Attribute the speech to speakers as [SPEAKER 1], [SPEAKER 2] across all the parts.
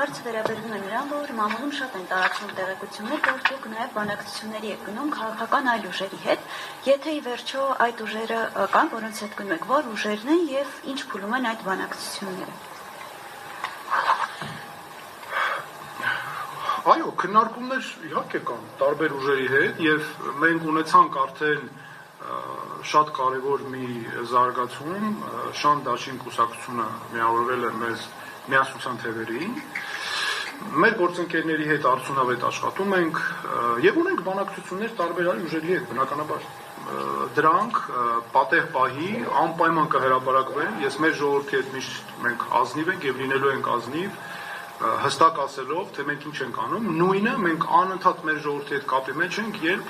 [SPEAKER 1] Հարցը վերաբերվում է նրան, որ մամուլում շատ են տարածվում տեղեկություններ, որ դուք նաև բանակցությունների եք գնում քաղաքական այլ ուժերի հետ, եթե ի վերջո այդ ուժերը կան, որոնց հետ գնում եք, որ ուժերն են եւ ինչ փուլում են այդ բանակցությունները։
[SPEAKER 2] Այո, քննարկումներ իհարկե կան տարբեր ուժերի հետ եւ մենք ունեցանք արդեն շատ կարևոր մի զարգացում, Շան Դաշին կուսակցությունը միավորվել է մեզ միասնության թևերին, մեր գործընկերների հետ արդյունավետ աշխատում ենք եւ ունենք բանակցություններ տարբեր այլ ուժերի հետ, բնականաբար դրանք պատեհ պահի անպայման կհրապարակվեն, ես մեր ժողովրդի հետ միշտ մենք ազնիվ ենք եւ լինելու ենք ազնիվ, հստակ ասելով, թե մենք ինչ ենք անում, նույնը մենք անընդհատ մեր ժողովրդի հետ կապի մեջ ենք, երբ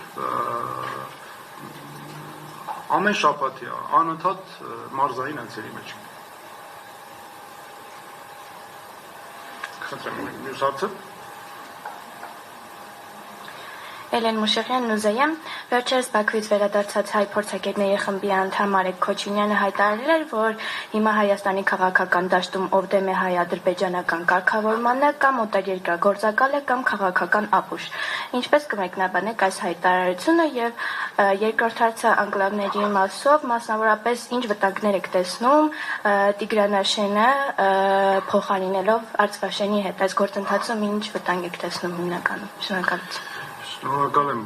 [SPEAKER 2] ամեն շաբաթյա անընդհատ մարզային անցերի մեջ ենք։ Խնդրեմ, մյուս հարցը։
[SPEAKER 3] Էլեն Մուշեղյան, Նուզայեմ, վերջերս Բաքվից վերադարձած հայ փորձագետների խմբի անդամ Արեգ Քոչյունյանը հայտարարել էր, որ հիմա Հայաստանի քաղաքական դաշտում ով դեմ է հայ-ադրբեջանական կարգավորմանը կամ օտարերկրագործակալ է կամ քաղաքական ապուշ։ Ինչպես կմեկնաբանեք այս հայտարարությունը եւ երկրորդ հարցը անկլավների մասով, մասնավորապես ինչ վտանգներ եք տեսնում Տիգրանաշենը փոխարինելով Արցվաշենի հետ, այս գործընթացում ինչ վտանգ եք տեսնում հիմնականում։ Շնորհակալություն։
[SPEAKER 2] Շնորհակալ եմ։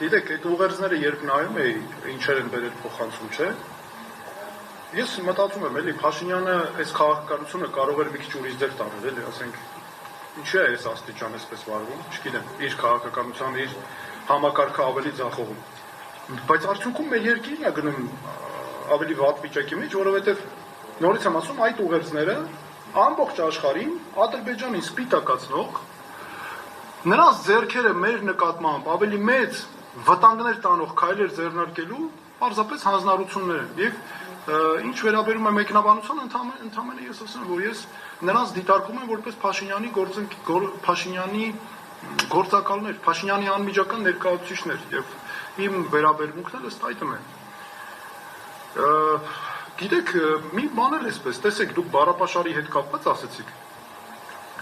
[SPEAKER 2] Գիտեք, այդ ուղերձները երբ նայում էի, ինչեր են բերել փոխանցում, չէ։ Ես մտածում եմ, էլի Փաշինյանը այս քաղաքականությունը կարող էր մի քիչ ուրիշ ձև տանել, էլի, ասենք, ինչի է այս աստիճան այսպես վարվում, չգիտեմ, իր քաղաքականությամբ, իր համակարգը ավելի ձախողում։ Բայց արդյունքում մեր երկիրն է գնում ավելի վատ վիճակի մեջ, որովհետև նորից եմ ասում, այդ ուղերձները ամբողջ աշխարհին Ադրբեջանին սպիտակացնող նրանց ձեռքերը մեր նկատմամբ ավելի մեծ վտանգներ տանող քայլեր ձեռնարկելու պարզապես հանձնառություններ են եւ ինչ վերաբերում է մեկնաբանությանը ընդհանրապես ես ասեմ որ ես նրանց դիտարկում եմ որպես Փաշինյանի գործակալներ, Փաշինյանի անմիջական ներկայացուցիչներ եւ իմ վերաբերմունքն էլ ըստ այդմ է։ Գիտեք, մի բան էլ էսպես, տեսեք, դուք Բարապաշարի հետ կապված ասեցիք։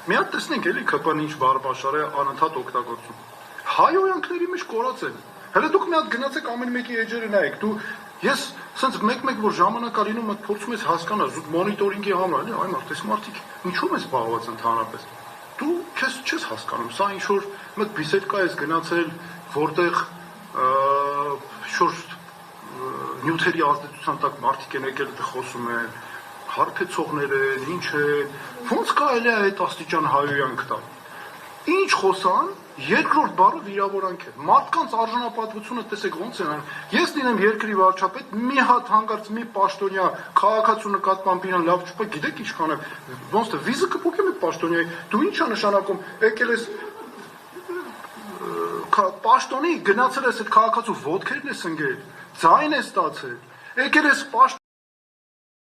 [SPEAKER 2] Մի հատ տեսնենք էլի ԿՊ-ն ինչ Բարապաշարը անընդհատ օգտագործում։ Հայոյանքների մեջ կորած են։ Հələ դուք մի հատ գնացեք ամեն մեկի էջերը նայեք։ Դու ես սենց մեկ-մեկ որ ժամանակ ա լինում, փորձում ես հասկանալ, զուտ մոնիտորինգի համար, էլի, այ մարդ, այս մարդիկ ինչու են զբաղված ընդհանրապես։ Դու քեզ չես հասկանում, սա ինչ որ մեկ բիսեդկա ես գնացել, որտեղ շուտ նյութերի ազդեցության տակ մարդիկ են եկել դե խոսում են, հարբեցողներ են, ինչ են, ոնց կարելի է այդ աստիճան հայոյանք տալ։ Ինչ խոսան, երկրորդ բառը վիրավորանք է։ Մարդկանց արժանապատվությունը տեսեք ոնց են անում։ Ես լինեմ երկրի վարչապետ, մի հատ հանգարց մի պաշտոնյա քաղաքացու նկատմամբ իրան լավ չուպա, գիտեք ինչքան է, ոնց թե վիզը կփոխեմ այդ պաշտոնյայի, դու ինչ ա նշանակում, եկել ես պաշտոնի գնացել ես այդ քաղաքացու ոտքերն ես ընկել, ձայն ես ստացել, եկել ես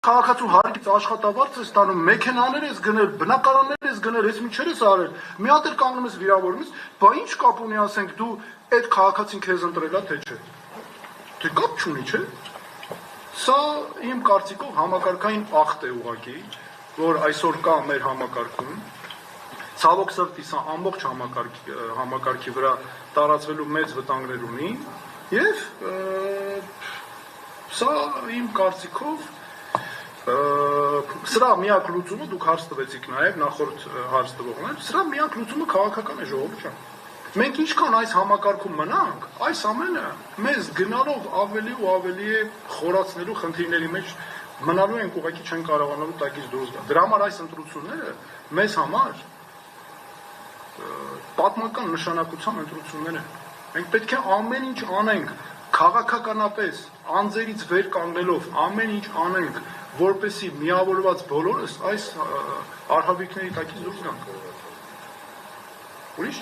[SPEAKER 2] քաղաքացու հարկից աշխատավարձ ես ստանում, մեքենաներ ես գնել, բնակարաններ ես գնել, ես ինչեր ես արել, մի հատ էլ կանգնում ես վիրավորում ես, բա ինչ կապ ունի ասենք դու այդ քաղաքացին քեզ ընտրել ա թե չէ։ Դե կապ չունի, չէ։ Սա իմ կարծիքով համակարգային ախտ է ուղղակի, որ այսօր կա մեր համակարգում, ցավոք սրտի սա ամբողջ համակարգի վրա տարածվելու մեծ վտանգներ ունի, եւ սա իմ կարծիքով սրա միակ լուծումը դուք հարց տվեցիք նաև նախորդ հարց տվողներ, սրա միակ լուծումը քաղաքական է ժողովուրդ ջան։ Մենք ինչքան այս համակարգում մնանք, այս ամենը մեզ գնալով ավելի ու ավելի խորացնելու խնդիրների մեջ մնալու ենք ուղղակի չեն կարողանալու տակից դուրս գալ։ Դրա համար այս ընտրությունները մեզ համար պատմական նշանակության ընտրություններ են։ Մենք պետք է ամեն ինչ անենք քաղաքականապես, անձերից վեր կանգնելով, ամեն ինչ անենք որպեսի միավորված բոլորս այս արհավիկների տակից դուրս գանք։ Ուրիշ